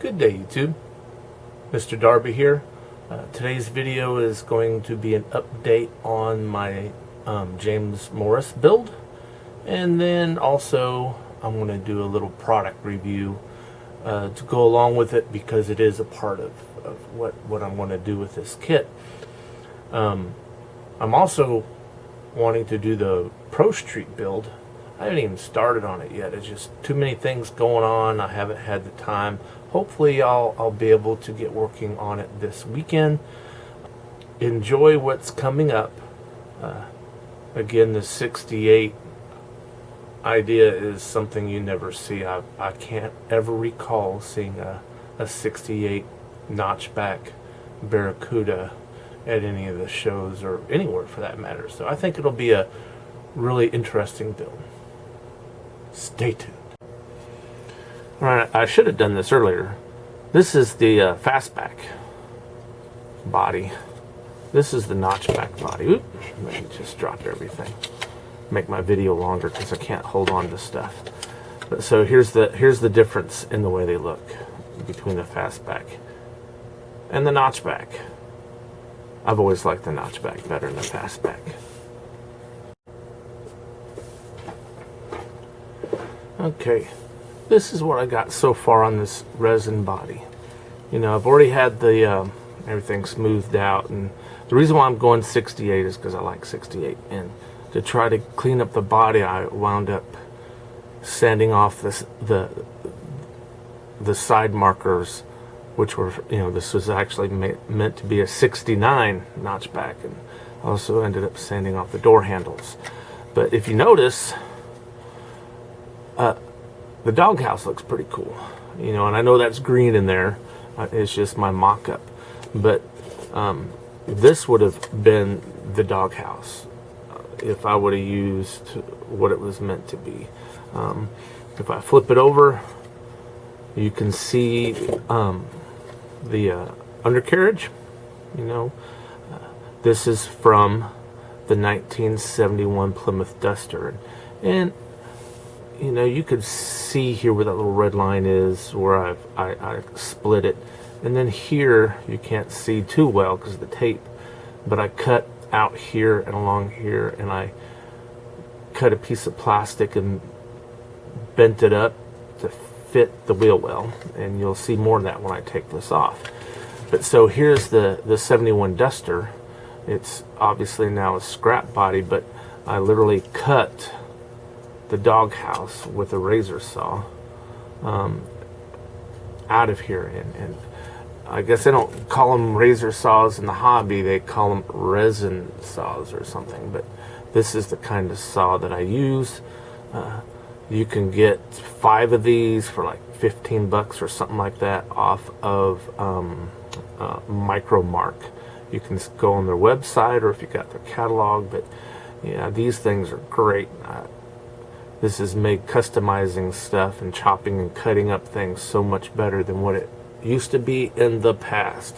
Good day, YouTube. Mr. Darby here. Today's video is going to be an update on my James Morris build, and then also I'm going to do a little product review to go along with it, because it is a part of what I'm going to do with this kit. I'm also wanting to do the Pro Street build. I haven't even started on it yet. It's just too many things going on. I haven't had the time. Hopefully I'll be able to get working on it this weekend. Enjoy what's coming up. Again, the 68 idea is something you never see. I can't ever recall seeing a 68 notchback Barracuda at any of the shows or anywhere for that matter. So I think it'll be a really interesting build. Stay tuned. Alright, I should have done this earlier. This is the fastback body. This is the notchback body. Oop, let me just drop everything. Make my video longer because I can't hold on to stuff. But so here's the difference in the way they look between the fastback and the notchback. I've always liked the notchback better than the fastback. Okay, this is what I got so far on this resin body. You know, I've already had the everything smoothed out, and the reason why I'm going 68 is because I like 68. And to try to clean up the body, I wound up sanding off the side markers, which were, you know, this was actually meant to be a 69 notchback, and also ended up sanding off the door handles. But if you notice, the doghouse looks pretty cool, you know, and I know that's green in there. It's just my mock-up, but this would have been the doghouse if I would have used what it was meant to be. If I flip it over, you can see the undercarriage. You know, this is from the 1971 Plymouth Duster, and you know, you could see here where that little red line is, where I split it, and then here you can't see too well because of the tape, but I cut out here and along here, and I cut a piece of plastic and bent it up to fit the wheel well, and you'll see more of that when I take this off. But so here's the 71 Duster. It's obviously now a scrap body, but I literally cut the doghouse with a razor saw out of here, and I guess they don't call them razor saws in the hobby, they call them resin saws or something, but this is the kind of saw that I use. You can get 5 of these for like 15 bucks or something like that off of Micro Mark. You can go on their website, or if you got their catalog, but yeah, these things are great. This has made customizing stuff and chopping and cutting up things so much better than what it used to be in the past.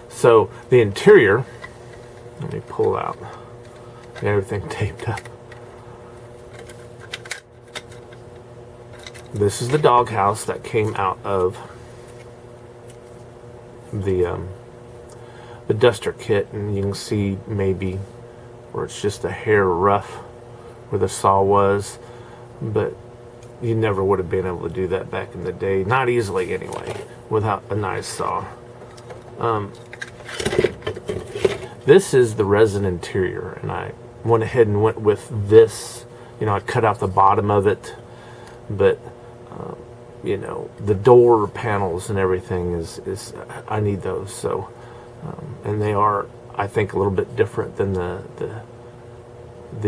So the interior, let me pull out everything taped up. This is the doghouse that came out of the Duster kit, and you can see maybe where it's just a hair rough where the saw was, but you never would have been able to do that back in the day, not easily anyway, without a nice saw. This is the resin interior, and I went ahead and went with this. You know, I cut out the bottom of it, but you know, the door panels and everything is I need those. So and they are, I think, a little bit different than the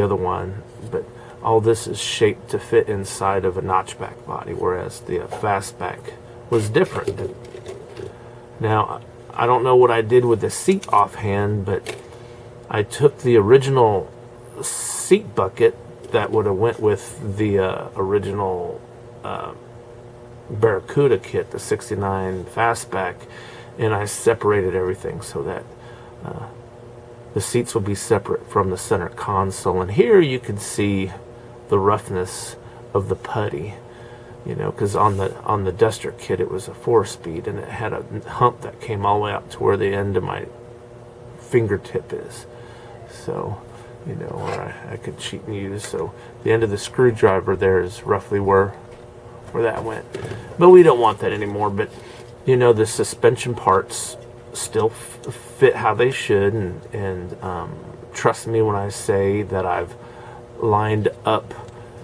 other one, but all this is shaped to fit inside of a notchback body, whereas the fastback was different. Now, I don't know what I did with the seat offhand, but I took the original seat bucket that would have went with the original Barracuda kit, the 69 fastback, and I separated everything so that the seats will be separate from the center console. And here you can see the roughness of the putty. You know, because on the Duster kit it was a 4-speed, and it had a hump that came all the way out to where the end of my fingertip is. So, you know, where I could cheat and use. So the end of the screwdriver there is roughly where that went. But we don't want that anymore. But, you know, the suspension parts still fit how they should, and trust me when I say that I've lined up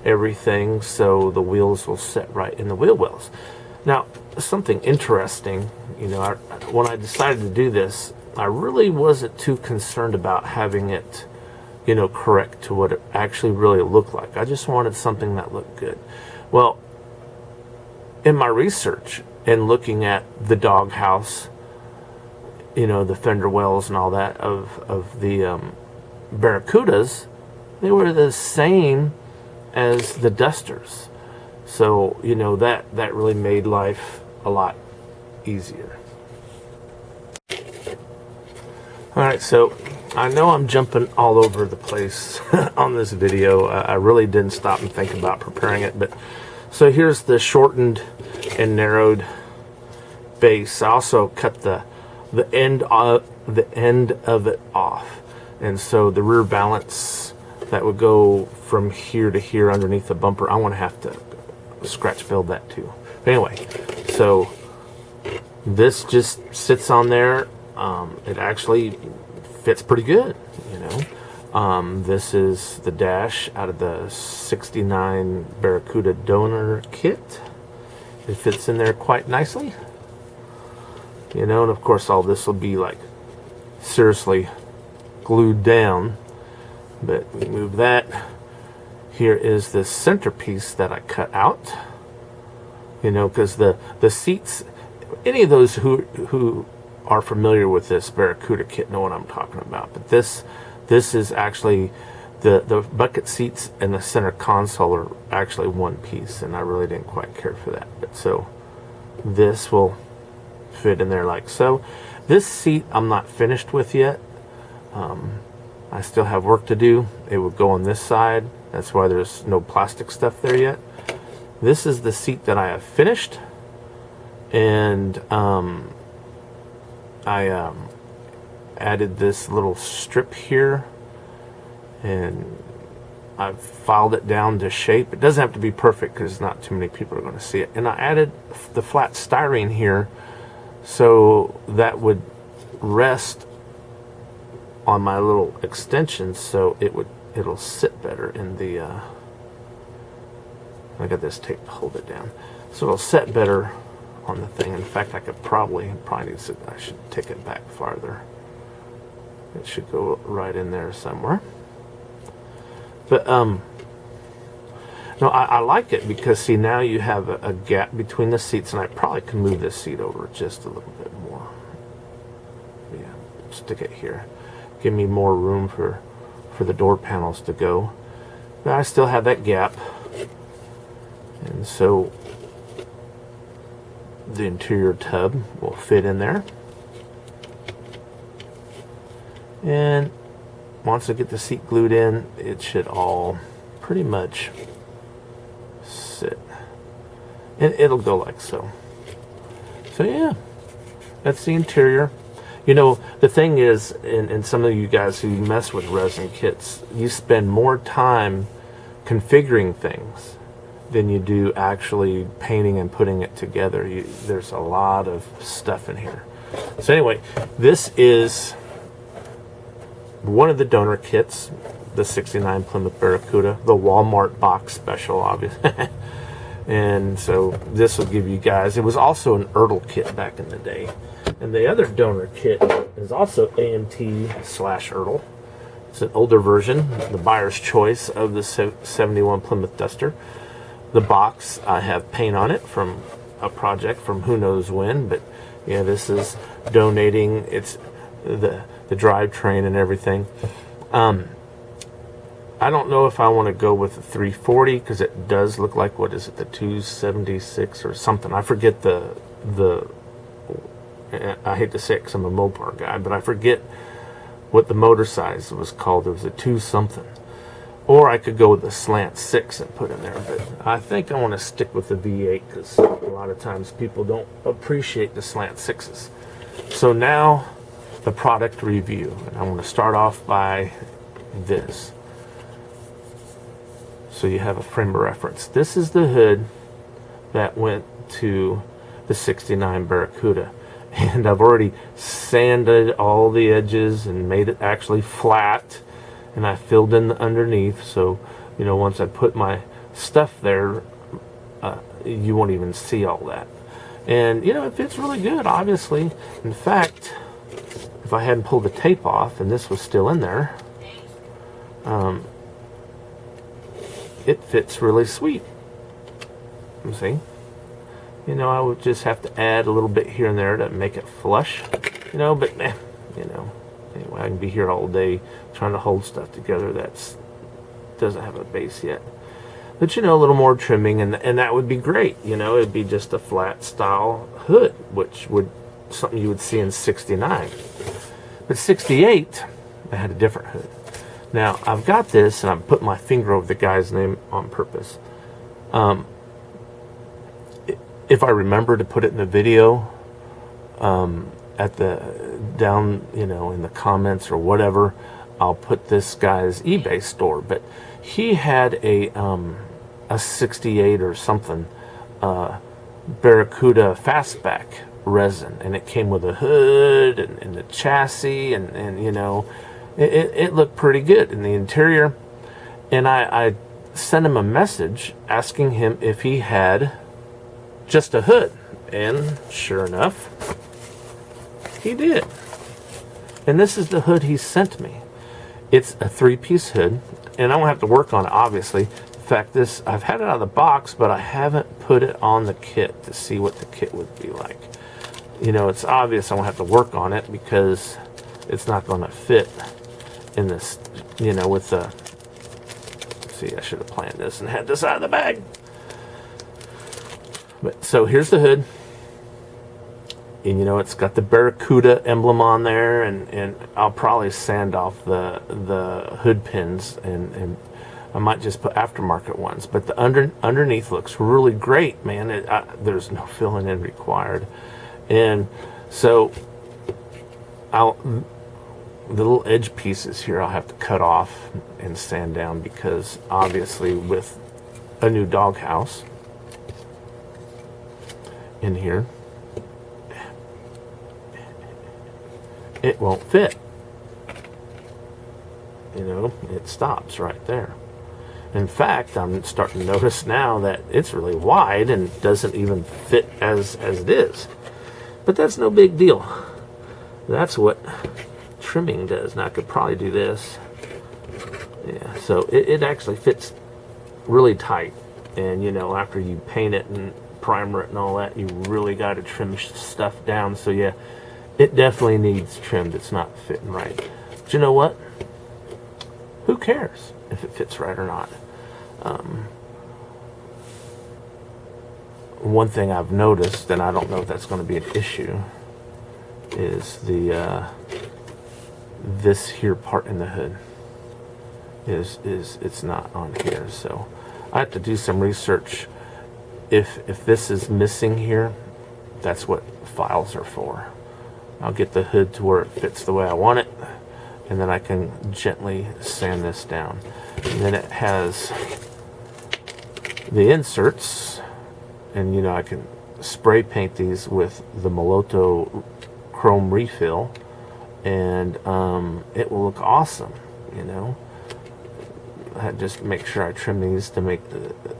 everything so the wheels will set right in the wheel wells. Now, something interesting, you know, when I decided to do this, I really wasn't too concerned about having it, you know, correct to what it actually really looked like. I just wanted something that looked good. Well, in my research and looking at the doghouse, you know, the fender wells and all that of the Barracudas, they were the same as the Dusters. So, you know, that really made life a lot easier. Alright, so I know I'm jumping all over the place on this video. I really didn't stop and think about preparing it, but so here's the shortened and narrowed base. I also cut the end of it off, and so the rear balance that would go from here to here underneath the bumper, I'm gonna have to scratch build that too. But anyway, so this just sits on there. It actually fits pretty good, you know. This is the dash out of the 69 Barracuda donor kit. It fits in there quite nicely, you know, and of course all this will be like seriously glued down. But we move that. Here is the centerpiece that I cut out, you know, because the seats, any of those who are familiar with this Barracuda kit know what I'm talking about. But this is actually the bucket seats and the center console are actually one piece, and I really didn't quite care for that. But so this will fit in there like so. This seat I'm not finished with yet. I still have work to do. It would go on this side. That's why there's no plastic stuff there yet. This is the seat that I have finished, and I added this little strip here, and I've filed it down to shape. It doesn't have to be perfect because not too many people are going to see it. And I added the flat styrene here so that would rest on my little extensions, so it'll sit better in the I got this tape to hold it down, so it'll set better on the thing. In fact, I could probably need to, I should take it back farther. It should go right in there somewhere. But no, I like it because see, now you have a gap between the seats, and I probably can move this seat over just a little bit more. Yeah, stick it here. Give me more room for the door panels to go. But I still have that gap, and so the interior tub will fit in there. And once I get the seat glued in, it should all pretty much sit, and it'll go like so. So yeah, that's the interior. You know, the thing is, and some of you guys who mess with resin kits, you spend more time configuring things than you do actually painting and putting it together. There's a lot of stuff in here. So anyway, this is one of the donor kits, the 69 Plymouth Barracuda, the Walmart box special, obviously. And so this will give you guys, it was also an Ertl kit back in the day. And the other donor kit is also AMT/Ertl. It's an older version, the buyer's choice of the 71 Plymouth Duster. The box, I have paint on it from a project from who knows when, but yeah, this is donating. It's the drivetrain and everything. I don't know if I want to go with the 340 because it does look like, what is it, the 276 or something. I forget the I hate to say it because I'm a Mopar guy, but I forget what the motor size was called. It was a 2 something. Or I could go with the slant 6 and put in there, but I think I want to stick with the V8 because a lot of times people don't appreciate the slant 6s. So now the product review, and I'm going to start off by this. So you have a frame of reference. This is the hood that went to the 69 Barracuda. And I've already sanded all the edges and made it actually flat. And I filled in the underneath, so you know, once I put my stuff there, you won't even see all that. And you know, it fits really good, obviously. In fact, if I hadn't pulled the tape off and this was still in there, it fits really sweet. You see? You know, I would just have to add a little bit here and there to make it flush. You know, but you know. Anyway, I can be here all day trying to hold stuff together that's doesn't have a base yet. But you know, a little more trimming and that would be great. You know, it'd be just a flat style hood, which would something you would see in 69. But 68, I had a different hood. Now I've got this, and I'm putting my finger over the guy's name on purpose. If I remember to put it in the video, at the down, you know, in the comments or whatever, I'll put this guy's eBay store. But he had a 68 or something Barracuda fastback resin, and it came with a hood and the chassis, and you know, it looked pretty good in the interior. And I sent him a message asking him if he had just a hood, and sure enough, he did. And this is the hood he sent me. It's a 3-piece hood, and I won't have to work on it, obviously. In fact, I've had it out of the box, but I haven't put it on the kit to see what the kit would be like. You know, it's obvious I won't have to work on it because it's not going to fit in this, you know, with the... See, I should have planned this and had this out of the bag. But so here's the hood. And you know, it's got the Barracuda emblem on there, and I'll probably sand off the hood pins, and I might just put aftermarket ones. But the underneath looks really great, man. There's no filling in required. And so the little edge pieces here I'll have to cut off and sand down, because obviously with a new doghouse in here, it won't fit. You know, it stops right there. In fact, I'm starting to notice now that it's really wide and doesn't even fit as it is. But that's no big deal. That's what trimming does. Now I could probably do this. Yeah, so it actually fits really tight. And you know, after you paint it and primer it and all that, you really got to trim stuff down. So yeah, it definitely needs trimmed. It's not fitting right. But you know what? Who cares if it fits right or not? One thing I've noticed, and I don't know if that's going to be an issue, is this here part in the hood is it's not on here. So I have to do some research. If this is missing here, that's what files are for. I'll get the hood to where it fits the way I want it, and then I can gently sand this down. And then it has the inserts, and you know, I can spray paint these with the Moloto chrome refill, and it will look awesome. You know, I just make sure I trim these to make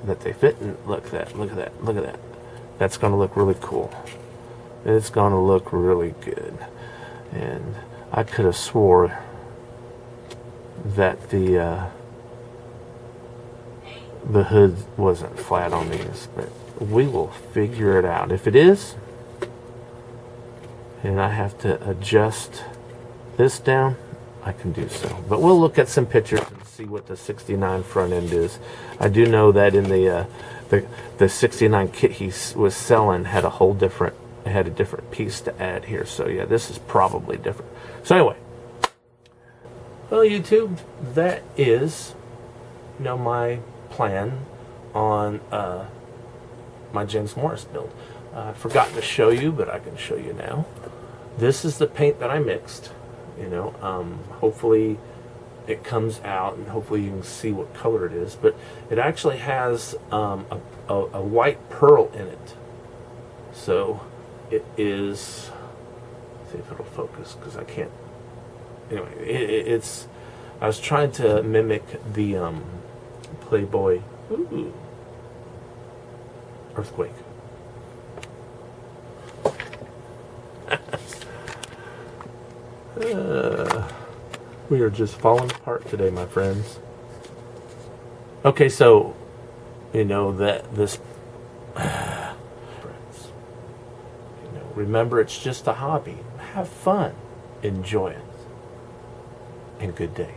that they fit. And look at that! Look at that! Look at that! That's going to look really cool. It's going to look really good. And I could have swore that the hood wasn't flat on these, but we will figure it out. If it is, and I have to adjust this down, I can do so. But we'll look at some pictures and see what the 69 front end is. I do know that in the 69 kit he was selling had a whole different, had a different piece to add here. So yeah, this is probably different. So anyway, well, YouTube, that is my plan on my James Morris build. I forgot to show you, but I can show you now. This is the paint that I mixed. Hopefully it comes out, and hopefully you can see what color it is. But it actually has a white pearl in it. So it is. Let's see if it'll focus, because I can't. Anyway, it's. I was trying to mimic the Playboy earthquake. We are just falling apart today, my friends. Okay, so that this friends, remember, it's just a hobby. Have fun, enjoy it, and good day.